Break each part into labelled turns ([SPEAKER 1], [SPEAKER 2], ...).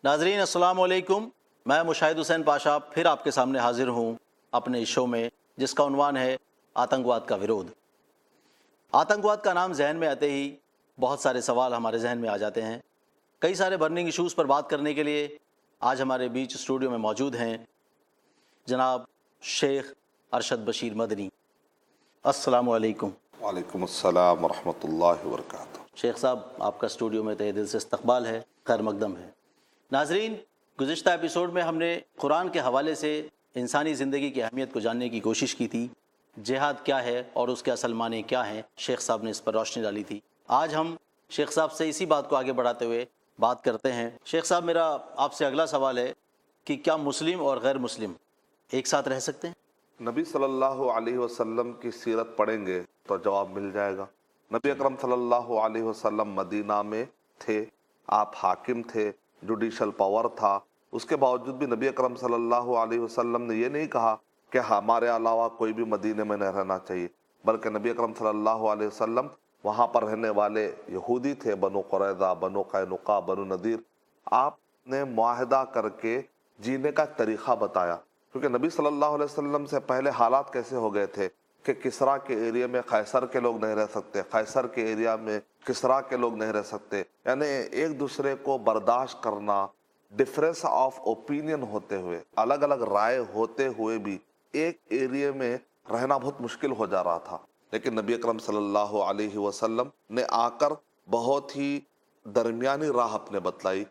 [SPEAKER 1] ناظرین السلام علیکم، میں مشاہد حسین پاشا پھر آپ کے سامنے حاضر ہوں اپنے اس شو میں جس کا عنوان ہے آتنکواد کا ورودھ۔ آتنکواد کا نام ذہن میں آتے ہی بہت سارے سوال ہمارے ذہن میں آ جاتے ہیں۔ کئی سارے برننگ ایشوز پر بات کرنے کے لیے آج ہمارے بیچ اسٹوڈیو میں موجود ہیں جناب شیخ ارشد بشیر مدنی۔ السلام علیکم۔
[SPEAKER 2] وعلیکم السلام ورحمۃ اللہ وبرکاتہ۔
[SPEAKER 1] شیخ صاحب، آپ کا اسٹوڈیو میں تہہ دل سے استقبال ہے، خیر مقدم ہے۔ ناظرین، گزشتہ ایپیسوڈ میں ہم نے قرآن کے حوالے سے انسانی زندگی کی اہمیت کو جاننے کی کوشش کی تھی، جہاد کیا ہے اور اس کے اصل معنی کیا ہیں، شیخ صاحب نے اس پر روشنی ڈالی تھی۔ آج ہم شیخ صاحب سے اسی بات کو آگے بڑھاتے ہوئے بات کرتے ہیں۔ شیخ صاحب، میرا آپ سے اگلا سوال ہے کہ کیا مسلم اور غیر مسلم ایک ساتھ رہ سکتے ہیں؟
[SPEAKER 2] نبی صلی اللہ علیہ وسلم کی سیرت پڑھیں گے تو جواب مل جائے گا۔ نبی اکرم صلی اللہ علیہ وسلم مدینہ میں تھے، آپ حاکم تھے، جوڈیشل پاور تھا، اس کے باوجود بھی نبی اکرم صلی اللہ علیہ وسلم نے یہ نہیں کہا کہ ہمارے علاوہ کوئی بھی مدینے میں نہ رہنا چاہیے، بلکہ نبی اکرم صلی اللہ علیہ وسلم وہاں پر رہنے والے یہودی تھے، بنو قریظہ، بنو قینقاع، بنو نذیر، آپ نے معاہدہ کر کے جینے کا طریقہ بتایا، کیونکہ نبی صلی اللہ علیہ وسلم سے پہلے حالات کیسے ہو گئے تھے کہ کسرا کے ایریا میں قیصر کے لوگ نہیں رہ سکتے، قیصر کے ایریا میں کسرا کے لوگ نہیں رہ سکتے، یعنی ایک دوسرے کو برداشت کرنا، ڈفرینس آف اوپینین ہوتے ہوئے، الگ الگ رائے ہوتے ہوئے بھی ایک ایریا میں رہنا بہت مشکل ہو جا رہا تھا۔ لیکن نبی اکرم صلی اللہ علیہ وسلم نے آ کر بہت ہی درمیانی راہ اپنے بتلائی،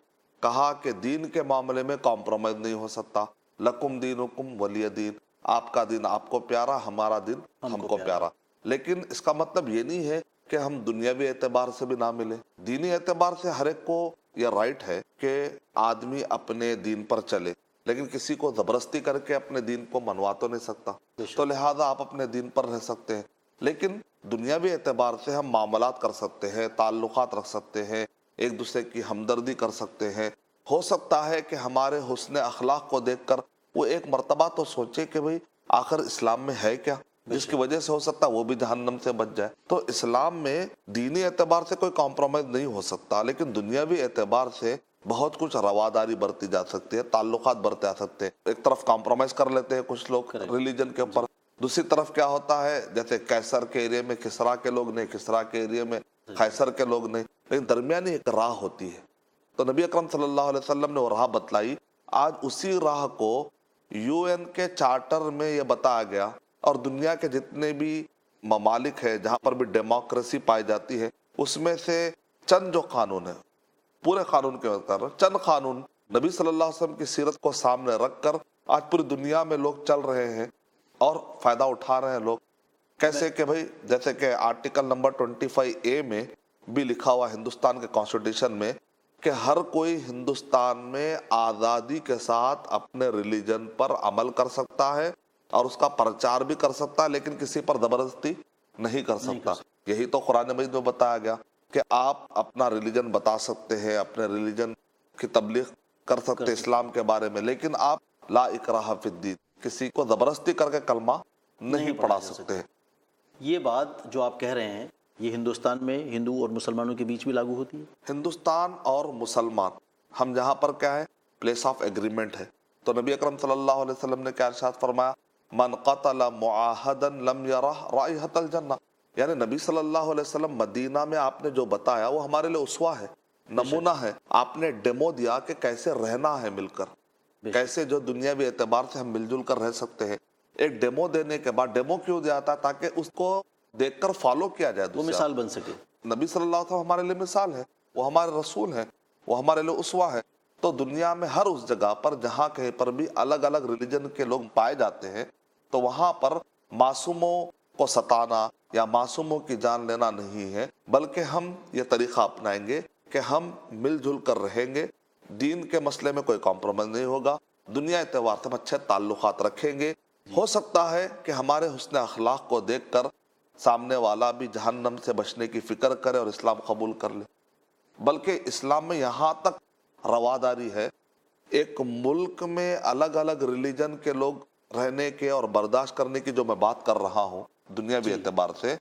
[SPEAKER 2] کہا کہ دین کے معاملے میں کمپرومائز نہیں ہو سکتا، لکم دینکم ولی دین، آپ کا دین آپ کو پیارا، ہمارا دین ہم کو پیارا۔ لیکن اس کا مطلب یہ نہیں ہے کہ ہم دنیاوی اعتبار سے بھی نہ ملیں، دینی اعتبار سے ہر ایک کو یہ رائٹ ہے کہ آدمی اپنے دین پر چلے، لیکن کسی کو زبردستی کر کے اپنے دین کو منوا تو نہیں سکتا، تو لہٰذا آپ اپنے دین پر رہ سکتے ہیں، لیکن دنیاوی اعتبار سے ہم معاملات کر سکتے ہیں، تعلقات رکھ سکتے ہیں، ایک دوسرے کی ہمدردی کر سکتے ہیں۔ ہو سکتا ہے کہ ہمارے حسن اخلاق کو دیکھ کر وہ ایک مرتبہ تو سوچے کہ بھئی آخر اسلام میں ہے کیا جس کی وجہ سے ہو سکتا وہ بھی جہنم سے بچ جائے۔ تو اسلام میں دینی اعتبار سے کوئی کمپرومائز نہیں ہو سکتا، لیکن دنیاوی اعتبار سے بہت کچھ رواداری برتی جا سکتی ہے، تعلقات برتے آ سکتے ہیں۔ ایک طرف کمپرومائز کر لیتے ہیں کچھ لوگ ریلیجن کے اوپر، دوسری طرف کیا ہوتا ہے جیسے قیصر کے ایریا میں کسرا کے لوگ نہیں، کسرا کے ایریا میں قیصر کے لوگ نہیں، لیکن درمیانی ایک راہ ہوتی ہے۔ تو نبی اکرم صلی اللہ علیہ وسلم نے وہ راہ بتلائی، آج اسی راہ کو یو این کے چارٹر میں یہ بتایا گیا، اور دنیا کے جتنے بھی ممالک ہیں جہاں پر بھی ڈیموکریسی پائی جاتی ہے، اس میں سے چند جو قانون ہیں، پورے قانون کے بات کر رہا ہوں، چند قانون نبی صلی اللہ علیہ وسلم کی سیرت کو سامنے رکھ کر آج پوری دنیا میں لوگ چل رہے ہیں اور فائدہ اٹھا رہے ہیں لوگ۔ کیسے کہ بھئی جیسے کہ آرٹیکل نمبر 25A میں بھی لکھا ہوا ہندوستان کے کانسٹیٹیوشن میں کہ ہر کوئی ہندوستان میں آزادی کے ساتھ اپنے ریلیجن پر عمل کر سکتا ہے اور اس کا پرچار بھی کر سکتا ہے، لیکن کسی پر زبردستی نہیں کر سکتا۔ یہی تو قرآن مجید میں بتایا گیا کہ آپ اپنا ریلیجن بتا سکتے ہیں، اپنے ریلیجن کی تبلیغ کر سکتے اسلام کے بارے میں، لیکن آپ لا اکراہ فی الدین، کسی کو زبردستی کر کے کلمہ نہیں پڑھا سکتے۔
[SPEAKER 1] یہ بات جو آپ کہہ رہے ہیں یہ ہندوستان میں ہندو اور مسلمانوں کے بیچ بھی لاگو ہوتی ہے؟
[SPEAKER 2] ہندوستان اور مسلمان ہم جہاں پر کیا ہے پلیس آف ایگریمنٹ ہے، تو نبی اکرم صلی اللہ علیہ وسلم نے کیا ارشاد فرمایا، من قتل معاہدا لم یرہ رائحۃ الجنہ، یعنی نبی صلی اللہ علیہ وسلم مدینہ میں آپ نے جو بتایا وہ ہمارے لیے اسوہ ہے، نمونہ ہے، آپ نے ڈیمو دیا کہ کیسے رہنا ہے مل کر، کیسے جو دنیاوی اعتبار سے ہم مل جل کر رہ سکتے ہیں۔ ایک ڈیمو دینے کے بعد، ڈیمو کیوں دیا تھا؟ تاکہ اس کو دیکھ کر فالو کیا جائے،
[SPEAKER 1] وہ مثال بن سکے۔
[SPEAKER 2] نبی صلی اللہ علیہ وسلم ہمارے لیے مثال ہے، وہ ہمارے رسول ہیں، وہ ہمارے لیے اسوہ ہے۔ تو دنیا میں ہر اس جگہ پر جہاں کہیں پر بھی الگ الگ ریلیجن کے لوگ پائے جاتے ہیں، تو وہاں پر معصوموں کو ستانا یا معصوموں کی جان لینا نہیں ہے، بلکہ ہم یہ طریقہ اپنائیں گے کہ ہم مل جل کر رہیں گے، دین کے مسئلے میں کوئی کمپرومائز نہیں ہوگا، دنیا اعتبار سے ہم اچھے تعلقات رکھیں گے۔ ہو سکتا ہے کہ ہمارے حسن اخلاق کو دیکھ کر سامنے والا بھی جہنم سے بچنے کی فکر کرے اور اسلام قبول کر لے، بلکہ اسلام میں یہاں تک رواداری ہے، ایک ملک میں الگ الگ ریلیجن کے لوگ رہنے کے اور برداشت کرنے کی جو میں بات کر رہا ہوں دنیاوی اعتبار سے،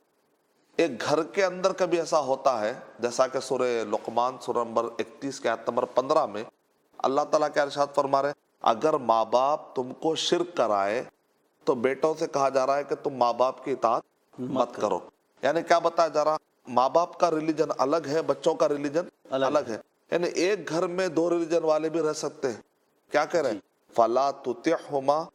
[SPEAKER 2] ایک گھر کے اندر کبھی ایسا ہوتا ہے جیسا کہ سورہ لقمان سورہ نمبر 31 کے آیت نمبر 15 میں اللہ تعالیٰ کیا ارشاد فرما رہے ہیں؟ اگر ماں باپ تم کو شرک کرائے تو بیٹوں سے کہا جا رہا ہے کہ تم ماں باپ کی اطاعت مت کرو. یعنی کیا بتایا جا رہا؟ ماں باپ کا ریلیجن الگ ہے، بچوں کا ریلیجن الگ ہے. یعنی ایک گھر میں دو ریلیجن والے بھی رہ سکتے ہیں. کیا کہہ رہے ہیں؟ فَلَا تُطِعْهُمَا،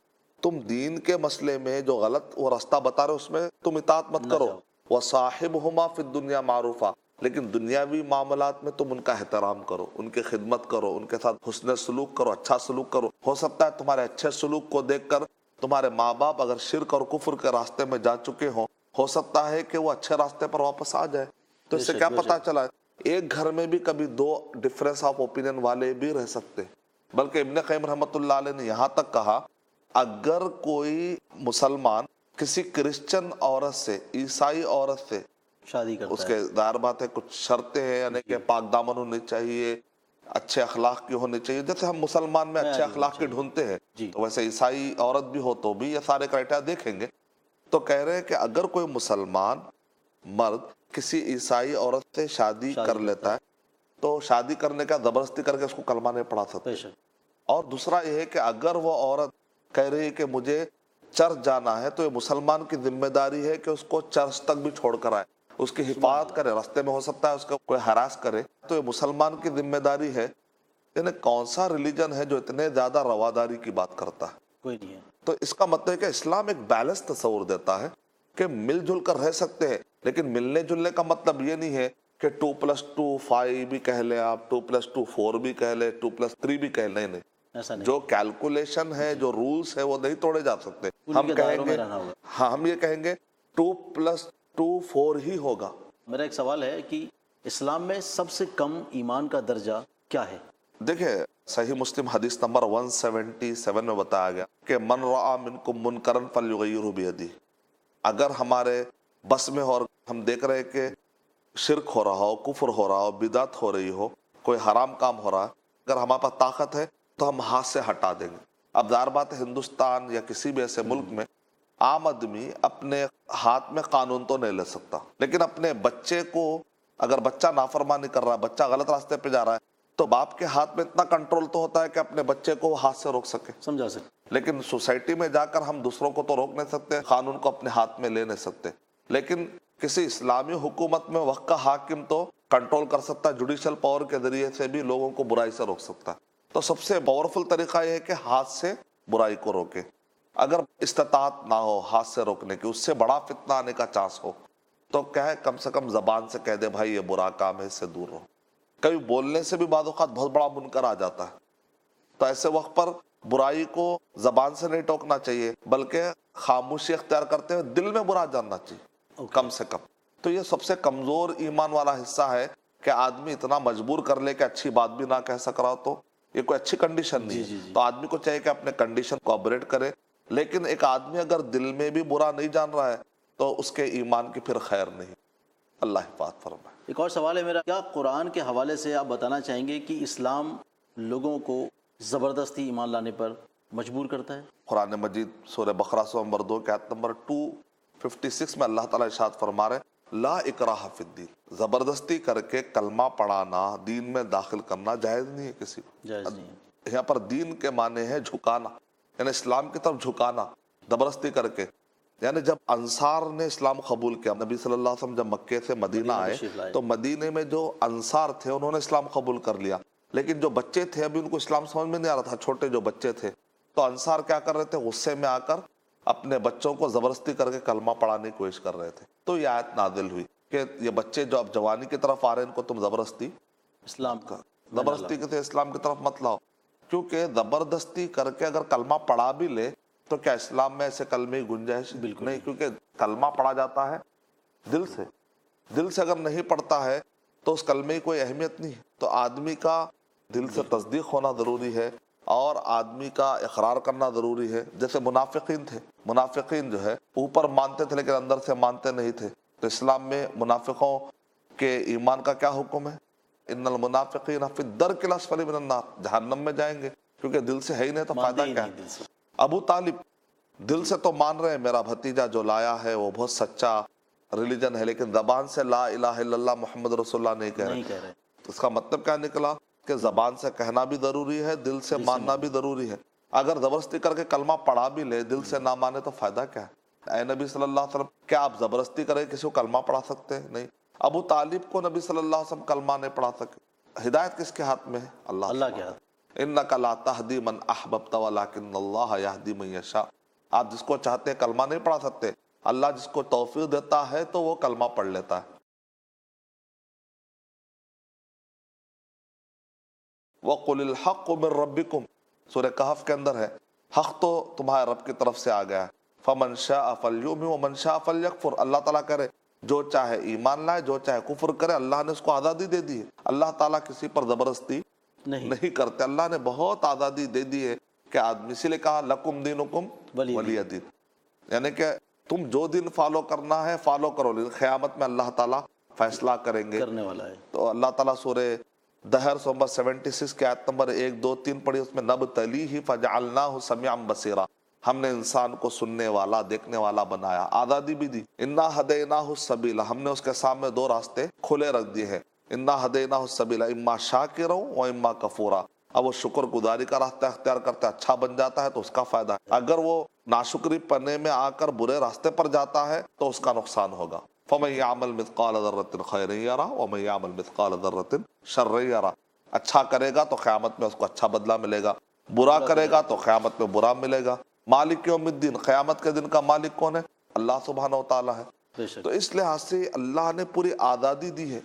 [SPEAKER 2] تم دین کے مسئلے میں جو غلط وہ راستہ بتا رہے اس میں تم اطاعت مت کرو. وَصَاحِبْهُمَا فِي الدُّنْيَا مَعْرُوفًا، لیکن دنیاوی معاملات میں تم ان کا احترام کرو، ان کی خدمت کرو، ان کے ساتھ حسن سلوک کرو، اچھا سلوک کرو. ہو سکتا ہے تمہارے اچھے سلوک کو دیکھ کر تمہارے ماں باپ اگر شرک اور کفر کے راستے میں جا چکے ہوں، ہو سکتا ہے کہ وہ اچھے راستے پر واپس آ جائے. تو اس سے کیا پتا چلا ایک گھر میں بھی کبھی دو ڈفرینس آف اوپینین والے بھی رہ سکتے. بلکہ ابن قیم رحمۃ اللہ علیہ نے یہاں تک کہا اگر کوئی مسلمان کسی کرسچن عورت سے، عیسائی عورت سے
[SPEAKER 1] شادی کرتا
[SPEAKER 2] اس کے ظاہر بات ہے کچھ شرطیں ہیں، یعنی کہ پاک دامن ہونی چاہیے، اچھے اخلاق کی ہونی چاہیے. جیسے ہم مسلمان میں اچھے اخلاق کی ڈھونڈتے ہیں تو ویسے عیسائی عورت بھی ہو تو بھی یہ سارے کرائٹیریا دیکھیں گے. تو کہہ رہے ہیں کہ اگر کوئی مسلمان مرد کسی عیسائی عورت سے شادی کر لیتا ہے تو شادی کرنے کا زبردستی کر کے اس کو کلمہ نہیں پڑھا سکتے. اور دوسرا یہ ہے کہ اگر وہ عورت کہہ رہی ہے کہ مجھے چرچ جانا ہے تو یہ مسلمان کی ذمہ داری ہے کہ اس کو چرچ تک بھی چھوڑ کر آئے، اس کی حفاظت کرے. راستے میں ہو سکتا ہے اس کا کوئی ہراس کرے تو یہ مسلمان کی ذمہ داری ہے. یعنی کون سا ریلیجن ہے جو اتنے زیادہ رواداری کی بات کرتا ہے؟
[SPEAKER 1] کوئی نہیں ہے.
[SPEAKER 2] تو اس کا مطلب ہے کہ اسلام ایک بیلنس تصور دیتا ہے کہ مل جل کر رہ سکتے ہیں، لیکن ملنے جلنے کا مطلب یہ نہیں ہے کہ 2+2 5 بھی کہہ لیں آپ، 2+2 4 بھی کہہ لیں، 2+3 بھی کہہ لیں. نہیں، جو کیلکولیشن ہے، جو رولز ہے وہ نہیں توڑے جا سکتے. ہم کہیں گے ہاں، ہم یہ کہیں گے 2+2 4 ہی ہوگا.
[SPEAKER 1] میرا ایک سوال ہے کہ اسلام میں سب سے کم ایمان کا درجہ کیا ہے؟
[SPEAKER 2] دیکھیں صحیح مسلم حدیث نمبر 177 میں بتایا گیا کہ من رعا منکم منکرا فلیغیرہ بیدہ. اگر ہمارے بس میں ہو اور ہم دیکھ رہے کہ شرک ہو رہا ہو، کفر ہو رہا ہو، بدعت ہو رہی ہو، کوئی حرام کام ہو رہا ہے، اگر ہمارے پاس طاقت ہے تو ہم ہاتھ سے ہٹا دیں گے. اب ظاہر بات ہے ہندوستان یا کسی بھی ایسے ملک میں عام آدمی اپنے ہاتھ میں قانون تو نہیں لے سکتا، لیکن اپنے بچے کو اگر بچہ نافرمانی کر رہا ہے، بچہ غلط راستے پہ جا رہا ہے تو باپ کے ہاتھ میں اتنا کنٹرول تو ہوتا ہے کہ اپنے بچے کو ہاتھ سے روک سکے،
[SPEAKER 1] سمجھا سکے.
[SPEAKER 2] لیکن سوسائٹی میں جا کر ہم دوسروں کو تو روک نہیں سکتے، قانون کو اپنے ہاتھ میں لے نہیں سکتے. لیکن کسی اسلامی حکومت میں وقت کا حاکم تو کنٹرول کر سکتا ہے، جوڈیشل پاور کے ذریعے سے بھی لوگوں کو برائی سے روک سکتا ہے. تو سب سے پاورفل طریقہ یہ ہے کہ ہاتھ سے برائی کو روکے. اگر استطاعت نہ ہو ہاتھ سے روکنے کی، اس سے بڑا فتنہ آنے کا چانس ہو تو کیا ہے کم سے کم زبان سے کہہ دے بھائی یہ برا کام ہے، اس سے دور رہو. کبھی بولنے سے بھی بعض اوقات بہت بڑا منکر آ جاتا ہے، تو ایسے وقت پر برائی کو زبان سے نہیں ٹوکنا چاہیے بلکہ خاموشی اختیار کرتے ہوئے دل میں برا جاننا چاہیے کم سے کم. تو یہ سب سے کمزور ایمان والا حصہ ہے کہ آدمی اتنا مجبور کر لے کہ اچھی بات بھی نہ کہہ سک رہا ہو تو یہ کوئی اچھی کنڈیشن نہیں ہے. تو آدمی کو چاہیے کہ اپنے کنڈیشن کو آپریٹ کرے. لیکن ایک آدمی اگر دل میں بھی برا نہیں جان رہا ہے تو اس کے ایمان کی پھر خیر نہیں. اللہ حفاظت فرمائے.
[SPEAKER 1] ایک اور سوال ہے میرا، کیا قرآن کے حوالے سے آپ بتانا چاہیں گے کہ اسلام لوگوں کو زبردستی ایمان لانے پر مجبور کرتا ہے؟
[SPEAKER 2] قرآن مجید سورہ بقرہ سورہ نمبر 2 کی آیت نمبر 256 میں اللہ تعالیٰ ارشاد فرما رہے لا اکراہ فی الدین، زبردستی کر کے کلمہ پڑھانا، دین میں داخل کرنا جائز نہیں ہے کسی کو.
[SPEAKER 1] جائز نہیں ہے.
[SPEAKER 2] یہاں پر دین کے معنی ہے جھکانا، یعنی اسلام کی طرف جھکانا زبردستی کر کے. یعنی جب انصار نے اسلام قبول کیا، نبی صلی اللہ علیہ وسلم جب مکے سے مدینہ آئے تو مدینے میں جو انصار تھے انہوں نے اسلام قبول کر لیا، لیکن جو بچے تھے ابھی ان کو اسلام سمجھ میں نہیں آ رہا تھا، چھوٹے جو بچے تھے، تو انصار کیا کر رہے تھے، غصے میں آ کر اپنے بچوں کو زبردستی کر کے کلمہ پڑھانے کی کوشش کر رہے تھے. تو یہ آیت نازل ہوئی کہ یہ بچے جو اب جوانی کی طرف آ رہے ہیں ان کو تم زبردستی
[SPEAKER 1] اسلام کا
[SPEAKER 2] زبردستی کے اسلام کی طرف مت لاؤ، کیونکہ زبردستی کر کے اگر کلمہ پڑھا بھی لے تو کیا اسلام میں ایسے کلمے کی گنجائش نہیں؟ کیونکہ کلمہ پڑھا جاتا ہے دل سے، دل سے اگر نہیں پڑھتا ہے تو اس کلمے کی کوئی اہمیت نہیں ہے. تو آدمی کا دل سے تصدیق ہونا ضروری ہے اور آدمی کا اقرار کرنا ضروری ہے. جیسے منافقین تھے، منافقین جو ہے اوپر مانتے تھے لیکن اندر سے مانتے نہیں تھے. تو اسلام میں منافقوں کے ایمان کا کیا حکم ہے؟ ان المنافقین فی الدرک الاسفل من النار، جہنم میں جائیں گے، کیونکہ دل سے ہے ہی نہیں تو فائدہ کیا ہے. ابو طالب دل سے تو مان رہے ہیں میرا بھتیجا جو لایا ہے وہ بہت سچا ریلیجن ہے، لیکن زبان سے لا الہ الا اللہ محمد رسول اللہ نہیں کہہ رہے. اس کا مطلب کیا نکلا کہ زبان سے کہنا بھی ضروری ہے، دل سے ماننا بھی ضروری ہے۔ اگر زبردستی کر کے کلمہ پڑھا بھی لے، دل سے نہ مانے تو فائدہ کیا ہے؟ اے نبی صلی اللہ علیہ وسلم، کیا آپ زبردستی کرے کسی کو کلمہ پڑھا سکتے ہیں؟ نہیں۔ ابو طالب کو نبی صلی اللہ علیہ وسلم کلمہ نہیں پڑھا سکے۔ ہدایت کس کے ہاتھ میں ہے؟
[SPEAKER 1] اللہ کے ہاتھ۔
[SPEAKER 2] انک لا تہدی من احببت ولکن اللہ یہدی من یشاء۔ آپ جس کو چاہتے ہیں کلمہ نہیں پڑھا سکتے، اللہ جس کو توفیق دیتا ہے تو وہ کلمہ پڑھ لیتا ہے۔ وَقُلِ الْحَقُّ مِن رَبِّكُمْ، سورہ کہف کے اندر ہے، حق تو تمہارے رب کی طرف سے آ گیا ہے۔ فَمَنْ شَاءَ فَلْيُؤْمِنْ وَمَنْ شَاءَ فَلْيَكْفُرْ۔ اللہ تعالیٰ کرے جو چاہے ایمان لائے، جو چاہے کفر کرے، اللہ نے اس کو آزادی دے دی ہے۔ اللہ تعالیٰ کسی پر زبردستی نہیں کرتے، اللہ نے بہت آزادی دے دی ہے کہ آدمی، اسی لیے کہا لَكُمْ دِينُكُمْ وَلِيَ دِينِ، یعنی کہ تم جو دن فالو کرنا ہے فالو کرو، لیکن قیامت میں اللہ تعالیٰ فیصلہ کریں گے،
[SPEAKER 1] کرنے والا ہے۔
[SPEAKER 2] تو اللہ تعالیٰ سورہ دہر نمبر 76 کی آیت نمبر 1 2 3 پڑھی، اس میں نبتلیہ فجعلناہ سمیعا بصیرا، ہم نے انسان کو سننے والا دیکھنے والا بنایا، آزادی بھی دی۔ انا ہدیناہ السبیل، ہم نے اس کے سامنے دو راستے کھلے رکھ دیے ہیں۔ انا ہدیناہ السبیل اما شاکرا و اما کفورا، اب وہ شکر گزاری کا راستہ اختیار کرتا ہے، اچھا بن جاتا ہے تو اس کا فائدہ ہے، اگر وہ ناشکری پنے میں آ کر برے راستے پر جاتا ہے تو اس کا نقصان ہوگا۔ فَمَن يَعْمَلْ مِثْقَالَ ذَرَّةٍ خَيْرًا يَرَهُ وَمَن يَعْمَلْ مِثْقَالَ ذَرَّةٍ شَرًّا يَرَهُ، اچھا کرے گا تو قیامت میں اس کو اچھا بدلہ ملے گا، برا کرے گا تو قیامت میں برا ملے گا۔ مالک یوم الدین، قیامت کے دن کا مالک کون ہے؟ اللہ سبحانہ و تعالیٰ ہے۔ تو اس لحاظ سے اللہ نے پوری آزادی دی ہے،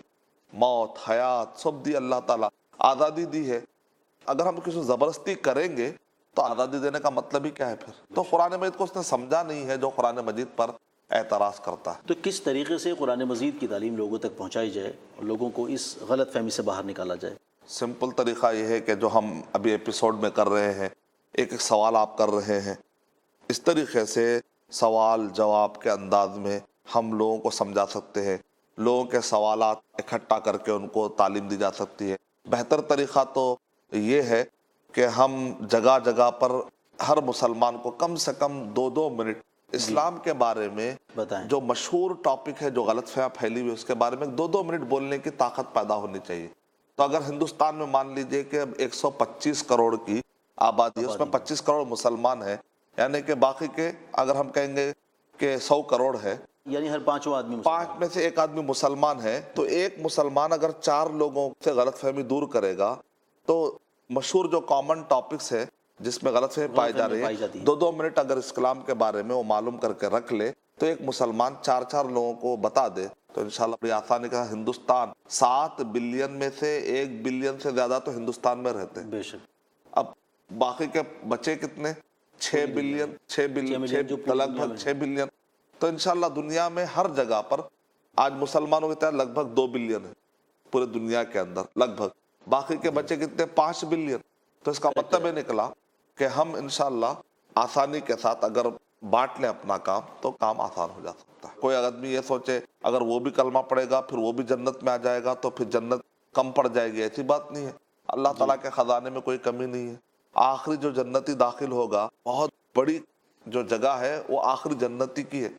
[SPEAKER 2] موت حیات سب دی، اللہ تعالیٰ آزادی دی ہے۔ اگر ہم کسی زبردستی کریں گے تو آزادی دینے کا مطلب ہی کیا ہے پھر؟ تو قرآن مجید کو اس نے سمجھا نہیں ہے جو قرآن مجید پر اعتراض کرتا ہے۔
[SPEAKER 1] تو کس طریقے سے قرآن مجید کی تعلیم لوگوں تک پہنچائی جائے اور لوگوں کو اس غلط فہمی سے باہر نکالا جائے؟
[SPEAKER 2] سمپل طریقہ یہ ہے کہ جو ہم ابھی ایپیسوڈ میں کر رہے ہیں، ایک ایک سوال آپ کر رہے ہیں، اس طریقے سے سوال جواب کے انداز میں ہم لوگوں کو سمجھا سکتے ہیں، لوگوں کے سوالات اکٹھا کر کے ان کو تعلیم دی جا سکتی ہے۔ بہتر طریقہ تو یہ ہے کہ ہم جگہ جگہ پر ہر مسلمان کو کم سے کم 2 منٹ اسلام کے بارے میں
[SPEAKER 1] بتائیں،
[SPEAKER 2] جو مشہور ٹاپک ہے، جو غلط فہمیاں پھیلی ہوئی، اس کے بارے میں 2 منٹ بولنے کی طاقت پیدا ہونی چاہیے۔ تو اگر ہندوستان میں مان لیجئے کہ اب 125 کروڑ کی آبادی ہے، اس میں 25 کروڑ مسلمان ہیں، یعنی کہ باقی کے اگر ہم کہیں گے کہ 100 کروڑ ہے،
[SPEAKER 1] یعنی ہر 5واں آدمی مسلمان
[SPEAKER 2] 5 میں سے 1 آدمی مسلمان ہے، تو ایک مسلمان اگر 4 لوگوں سے غلط فہمی دور کرے گا تو مشہور جو کامن ٹاپکس ہے جس میں غلط فہمی پائی جا رہی ہے، 2 منٹ اگر اسلام کے بارے میں وہ معلوم کر کے رکھ لے تو ایک مسلمان 4 لوگوں کو بتا دے تو انشاءاللہ بڑی آسانی کا ہندوستان 7 بلین میں سے 1 بلین سے زیادہ تو ہندوستان میں رہتے ہیں۔
[SPEAKER 1] بے شک۔
[SPEAKER 2] اب باقی کے بچے کتنے؟ 6 بلین، 6 بلین، لگ بھگ 6 بلین۔ تو انشاءاللہ دنیا میں ہر جگہ پر آج مسلمانوں کی تعداد لگ بھگ 2 بلین ہے پورے دنیا کے اندر لگ بھگ، باقی کے بچے کتنے؟ 5 بلین۔ تو اس کا مطلب یہ نکلا کہ ہم انشاءاللہ آسانی کے ساتھ اگر بانٹ لیں اپنا کام تو کام آسان ہو جا سکتا ہے۔ کوئی آدمی یہ سوچے اگر وہ بھی کلمہ پڑھے گا پھر وہ بھی جنت میں آ جائے گا تو پھر جنت کم پڑ جائے گی، ایسی بات نہیں ہے۔ اللہ تعالیٰ کے خزانے میں کوئی کمی نہیں ہے۔ آخری جو جنتی داخل ہوگا، بہت بڑی جو جگہ ہے وہ آخری جنتی کی ہے،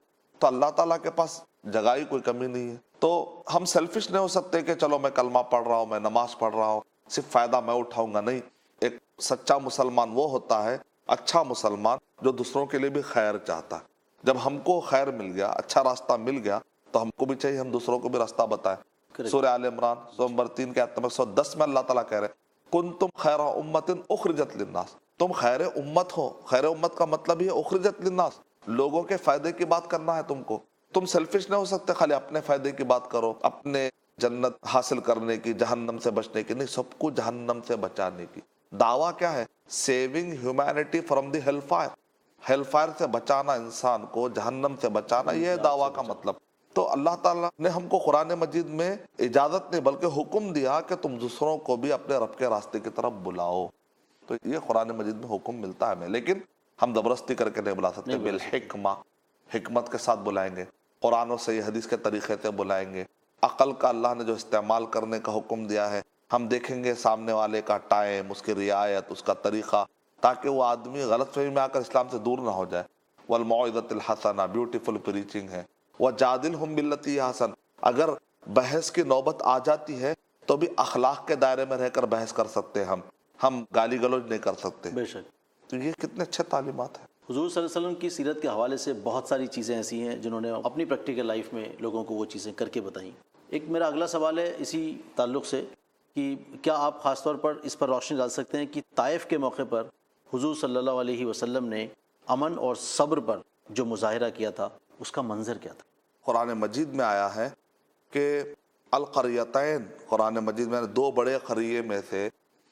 [SPEAKER 2] تو اللہ تعالیٰ کے پاس جگہ ہی کوئی کمی نہیں ہے۔ تو ہم سیلفش نہیں ہو سکتے کہ چلو میں کلمہ پڑھ رہا ہوں، میں نماز پڑھ رہا ہوں، صرف فائدہ میں اٹھاؤں گا، نہیں۔ ایک سچا مسلمان وہ ہوتا ہے، اچھا مسلمان، جو دوسروں کے لیے بھی خیر چاہتا ہے۔ جب ہم کو خیر مل گیا، اچھا راستہ مل گیا، تو ہم کو بھی چاہیے ہم دوسروں کو بھی راستہ بتائیں۔ سورہ آل عمران نمبر 3 کے آیت نمبر 110 میں اللہ تعالیٰ کہہ رہے ہیں کنتم خیر امت اخرجت للناس، تم خیر امت ہو۔ خیر امت کا مطلب ہی ہے اخرجت للناس، لوگوں کے فائدے کی بات کرنا ہے تم کو۔ تم سیلفش نہیں ہو سکتے خالی اپنے فائدے کی بات کرو، اپنے جنت حاصل کرنے کی، جہنم سے بچنے کی نہیں، سب کو جہنم سے بچانے کی۔ دعویٰ کیا ہے؟ Saving humanity from the hell fire, hell fire سے بچانا، انسان کو جہنم سے بچانا، یہ ہے دعویٰ کا مطلب۔ تو اللہ تعالیٰ نے ہم کو قرآن مجید میں اجازت نہیں بلکہ حکم دیا کہ تم دوسروں کو بھی اپنے رب کے راستے کی طرف بلاؤ۔ تو یہ قرآن مجید میں حکم ملتا ہے ہمیں، لیکن ہم زبردستی کر کے نہیں بلا سکتے، بالحکمہ، حکمت کے ساتھ بلائیں گے، قرآن و صحیح حدیث کے طریقے سے بلائیں گے، عقل کا اللہ نے جو استعمال کرنے کا حکم دیا ہے، ہم دیکھیں گے سامنے والے کا ٹائم، اس کی رعایت، اس کا طریقہ، تاکہ وہ آدمی غلط فہمی میں آ کر اسلام سے دور نہ ہو جائے۔ والموعظۃ الحسنہ، بیوٹیفل پریچنگ ہے۔ وجادلہم باللتی ہی احسن، اگر بحث کی نوبت آ جاتی ہے تو بھی اخلاق کے دائرے میں رہ کر بحث کر سکتے ہیں، ہم گالی گلوچ نہیں کر سکتے.
[SPEAKER 1] بے شک.
[SPEAKER 2] تو یہ کتنے اچھے تعلیمات ہیں.
[SPEAKER 1] حضور صلی اللہ علیہ وسلم کی سیرت کے حوالے سے بہت ساری چیزیں ایسی ہیں جنہوں نے اپنی پریکٹیکل لائف میں لوگوں کو وہ چیزیں کر کے بتائیں. ایک میرا اگلا سوال ہے اسی تعلق سے کہ کیا آپ خاص طور پر اس پر روشنی ڈال سکتے ہیں کہ طائف کے موقع پر حضور صلی اللہ علیہ وسلم نے امن اور صبر پر جو مظاہرہ کیا تھا اس کا منظر کیا تھا؟
[SPEAKER 2] قرآن مجید میں آیا ہے کہ القریتین، قرآن مجید میں دو بڑے قریے میں سے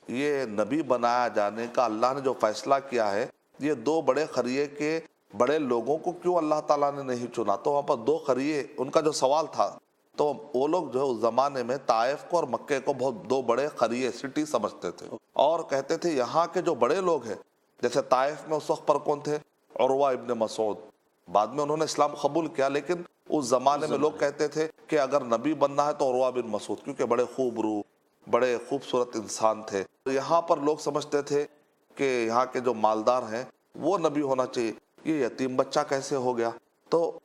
[SPEAKER 2] یہ نبی بنایا جانے کا اللہ نے جو فیصلہ کیا ہے، یہ دو بڑے قریے کے بڑے لوگوں کو کیوں اللہ تعالیٰ نے نہیں چنا؟ تو وہاں پر دو قریے، ان کا جو سوال تھا، تو وہ لوگ جو ہے اس زمانے میں طائف کو اور مکے کو بہت دو بڑے قریے سٹی سمجھتے تھے، اور کہتے تھے یہاں کے جو بڑے لوگ ہیں، جیسے طائف میں اس وقت پر کون تھے؟ عروہ ابن مسعود. بعد میں انہوں نے اسلام قبول کیا، لیکن اس زمانے میں لوگ کہتے تھے کہ اگر نبی بننا ہے تو عروہ بن مسعود، کیونکہ بڑے خوب روح، بڑے خوبصورت انسان تھے. یہاں پر لوگ سمجھتے تھے کہ یہاں کے جو مالدار ہیں وہ نبی ہونا چاہیے، یہ یتیم بچہ کیسے ہو گیا؟ تو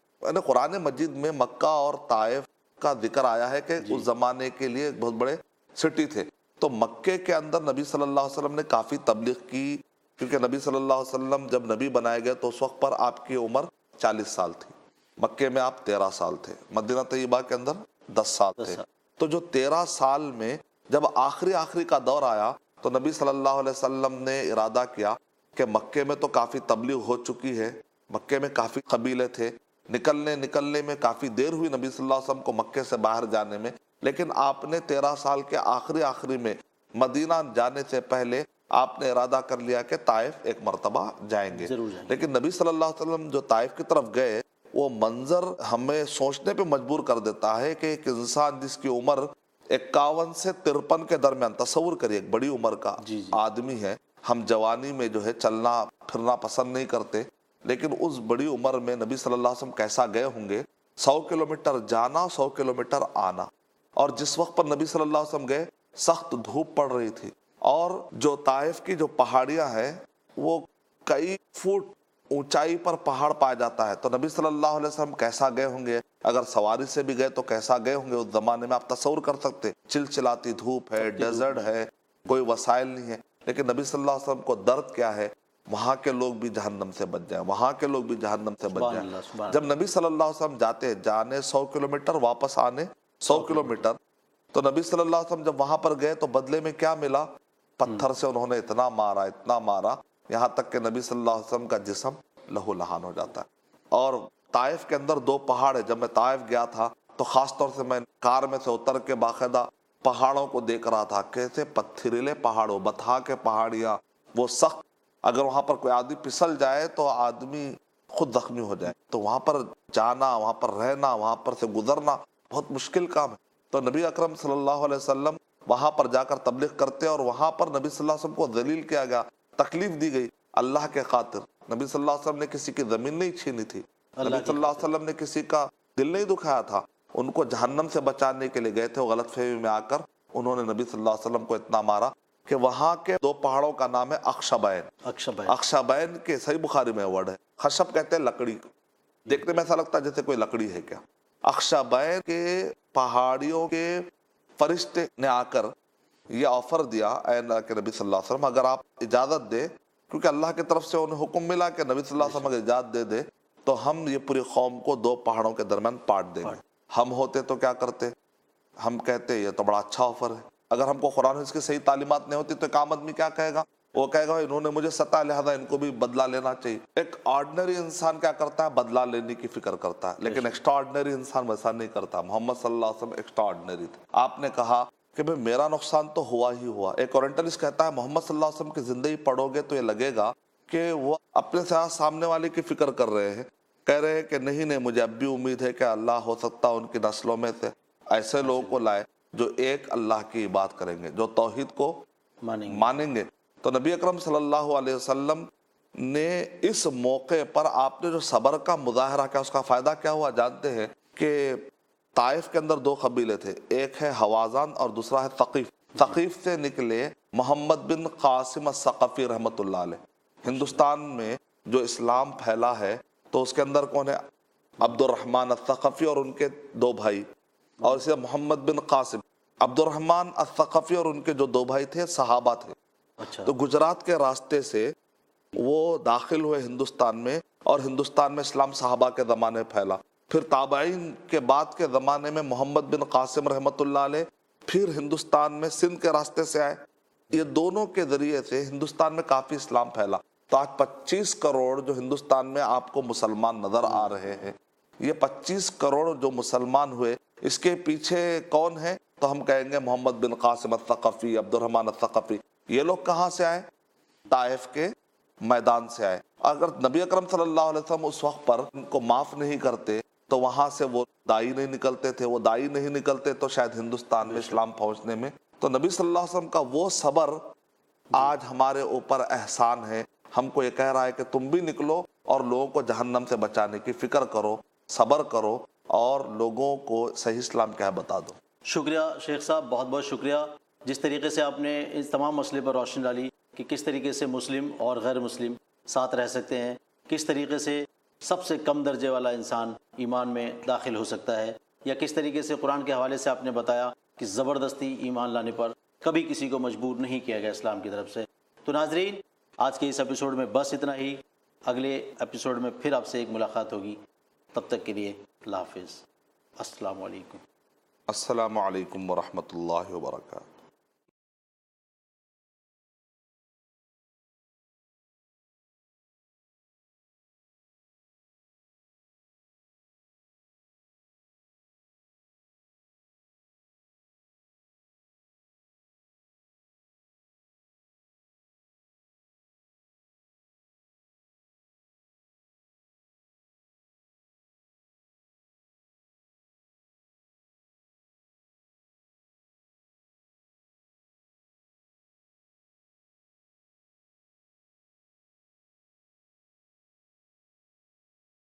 [SPEAKER 2] قرآن مجید میں مکہ اور طائف کا ذکر آیا ہے کہ اس زمانے کے لیے بہت بڑے سٹی تھے. تو مکے کے اندر نبی صلی اللہ علیہ وسلم نے کافی تبلیغ کی، کیونکہ نبی صلی اللہ علیہ وسلم جب نبی بنائے گئے تو اس وقت پر آپ کی عمر 40 سال تھی. مکے میں آپ 13 سال تھے، مدینہ طیبہ کے اندر 10 سال تھے. تو جو 13 سال میں جب آخری کا دور آیا تو نبی صلی اللہ علیہ وسلم نے ارادہ کیا کہ مکے میں تو کافی تبلیغ ہو چکی ہے، مکے میں کافی قبیلے تھے، نکلنے میں کافی دیر ہوئی نبی صلی اللہ علیہ وسلم کو مکے سے باہر جانے میں، لیکن آپ نے 13 سال کے آخری میں مدینہ جانے سے پہلے آپ نے ارادہ کر لیا کہ طائف ایک مرتبہ جائیں گے. لیکن نبی صلی اللہ علیہ وسلم جو طائف کی طرف گئے، وہ منظر ہمیں سوچنے پہ مجبور کر دیتا ہے کہ ایک انسان جس کی عمر 51 سے 53 کے درمیان، تصور کریے ایک بڑی عمر کا آدمی ہے. ہم جوانی میں جو ہے چلنا پھرنا پسند نہیں کرتے، لیکن اس بڑی عمر میں نبی صلی اللہ علیہ وسلم کیسا گئے ہوں گے؟ 100 کلومیٹر جانا، 100 کلومیٹر آنا. اور جس وقت پر نبی صلی اللہ علیہ وسلم گئے سخت دھوپ پڑ رہی تھی، اور جو طائف کی جو پہاڑیاں ہیں وہ کئی فٹ اونچائی پر پہاڑ پایا جاتا ہے. تو نبی صلی اللہ علیہ وسلم کیسا گئے ہوں گے؟ اگر سواری سے بھی گئے تو کیسا گئے ہوں گے؟ اس زمانے میں آپ تصور کر سکتے، چلچلاتی دھوپ ہے، ڈیزرٹ ہے، کوئی وسائل نہیں ہے. لیکن نبی صلی اللہ علیہ وسلم کو درد کیا ہے؟ وہاں کے لوگ بھی جہنم سے بچ جائیں، وہاں کے لوگ بھی جہنم سے بچ جائیں. جب نبی صلی اللہ علیہ وسلم جانے 100 کلومیٹر، واپس آنے 100 کلومیٹر، تو نبی صلی اللہ علیہ وسلم جب وہاں پر گئے تو بدلے میں کیا ملا؟ پتھر سے انہوں نے اتنا مارا یہاں تک کہ نبی صلی اللہ علیہ وسلم کا جسم لہو لہان ہو جاتا ہے. اور طائف کے اندر 2 پہاڑ ہے. جب میں طائف گیا تھا تو خاص طور سے میں کار میں سے اتر کے باقاعدہ پہاڑوں کو دیکھ رہا تھا، کیسے پتھریلے پہاڑوں، بتا کے پہاڑیاں، وہ سخت، اگر وہاں پر کوئی آدمی پھسل جائے تو آدمی خود زخمی ہو جائے. تو وہاں پر جانا، وہاں پر رہنا، وہاں پر سے گزرنا بہت مشکل کام ہے. تو نبی اکرم صلی اللہ علیہ وسلم وہاں پر جا کر تبلیغ کرتے، اور وہاں پر نبی صلی اللہ علیہ وسلم کو ذلیل کیا گیا، تکلیف دی گئی اللہ کے خاطر. نبی صلی اللہ علیہ وسلم نے کسی کی زمین نہیں چھینی تھی، نبی صلی اللہ علیہ وسلم نے کسی کا دل نہیں دکھایا تھا. ان کو جہنم سے بچانے کے لیے گئے تھے. وہ غلط فہمی میں آ کر انہوں نے نبی صلی اللہ علیہ وسلم کو اتنا مارا کہ وہاں کے 2 پہاڑوں کا نام ہے اخشبین کے صحیح بخاری میں ورڈ ہے. خشب کہتے ہیں لکڑی، دیکھنے میں ایسا لگتا ہے جیسے کوئی لکڑی ہے کیا. اخشبین کے پہاڑیوں کے فرشتے نے آ کر یہ آفر دیا، اے اللہ کے نبی صلی اللہ علیہ وسلم اگر آپ اجازت دے، کیونکہ اللہ کی طرف سے انہیں حکم ملا کہ نبی صلی اللہ علیہ وسلم اگر اجازت دے دے تو ہم یہ پوری قوم کو 2 پہاڑوں کے درمیان پاٹ دیں گے. ہم ہوتے تو کیا کرتے؟ ہم کہتے یہ تو بڑا اچھا آفر ہے. اگر ہم کو قرآن اس کی صحیح تعلیمات نہیں ہوتی تو ایک عام آدمی کیا کہے گا؟ وہ کہے گا انہوں نے مجھے ستا، لہذا ان کو بھی بدلہ لینا چاہیے. ایک آرڈنری انسان کیا کرتا ہے؟ بدلہ لینے کی فکر کرتا ہے. لیکن ایکسٹرا آرڈنری انسان ویسا نہیں کرتا. محمد صلی اللہ علیہ وسلم ایکسٹرا آرڈنری تھے. آپ نے کہا کہ بھئی میرا نقصان تو ہوا ہی ہوا. ایک اورینٹلسٹ کہتا ہے محمد صلی اللہ علیہ وسلم کی زندگی پڑھو گے تو یہ لگے گا کہ وہ اپنے ساتھ سامنے والے کی فکر کر رہے ہیں، کہہ رہے ہیں کہ نہیں مجھے اب بھی امید ہے کہ اللہ ہو سکتا ان کی نسلوں میں سے ایسے لوگوں کو لائے جو ایک اللہ کی عبادت کریں گے، جو توحید کو مانیں گے. تو نبی اکرم صلی اللہ علیہ وسلم نے اس موقع پر آپ نے جو صبر کا مظاہرہ کیا، اس کا فائدہ کیا ہوا جانتے ہیں؟ کہ طائف کے اندر 2 قبیلے تھے، ایک ہے حوازن اور دوسرا ہے ثقیف. ثقیف سے نکلے محمد بن قاسم الثقفی رحمۃ اللہ علیہ. ہندوستان میں جو اسلام پھیلا ہے تو اس کے اندر کون ہے؟ عبد الرحمن الثقفی اور ان کے 2 بھائی، اور اسے محمد بن قاسم. عبد الرحمن الثقفی اور ان کے جو دو بھائی تھے صحابہ تھے.
[SPEAKER 1] اچھا.
[SPEAKER 2] تو گجرات کے راستے سے وہ داخل ہوئے ہندوستان میں، اور ہندوستان میں اسلام صحابہ کے زمانے پھیلا. پھر تابعین کے بعد کے زمانے میں محمد بن قاسم رحمۃ اللہ علیہ پھر ہندوستان میں سندھ کے راستے سے آئے. یہ دونوں کے ذریعے سے ہندوستان میں کافی اسلام پھیلا. تو آج 25 کروڑ جو ہندوستان میں آپ کو مسلمان نظر آ رہے ہیں، یہ 25 کروڑ جو مسلمان ہوئے، اس کے پیچھے کون ہے؟ تو ہم کہیں گے محمد بن قاسم الثقفی، عبد الرحمن الثقفی. یہ لوگ کہاں سے آئے؟ طائف کے میدان سے آئے. اگر نبی اکرم صلی اللہ علیہ وسلم اس وقت پر ان کو معاف نہیں کرتے تو وہاں سے وہ دائی نہیں نکلتے تھے. وہ دائی نہیں نکلتے تو شاید ہندوستان میں اسلام پہنچنے میں. تو نبی صلی اللہ علیہ وسلم کا وہ صبر آج ہمارے اوپر احسان ہے. ہم کو یہ کہہ رہا ہے کہ تم بھی نکلو اور لوگوں کو جہنم سے بچانے کی فکر کرو، صبر کرو، اور لوگوں کو صحیح اسلام کیا ہے بتا دو.
[SPEAKER 1] شکریہ شیخ صاحب، بہت بہت شکریہ. جس طریقے سے آپ نے اس تمام مسئلے پر روشنی ڈالی کہ کس طریقے سے مسلم اور غیر مسلم ساتھ رہ سکتے ہیں، کس طریقے سے سب سے کم درجے والا انسان ایمان میں داخل ہو سکتا ہے، یا کس طریقے سے قرآن کے حوالے سے آپ نے بتایا کہ زبردستی ایمان لانے پر کبھی کسی کو مجبور نہیں کیا گیا اسلام کی طرف سے. تو ناظرین، آج کے اس ایپیسوڈ میں بس اتنا ہی. اگلے ایپیسوڈ میں پھر آپ سے ایک ملاقات ہوگی. تب تک کے لیے اللہ حافظ. السلام علیکم.
[SPEAKER 2] السلام علیکم ورحمۃ اللہ وبرکاتہ.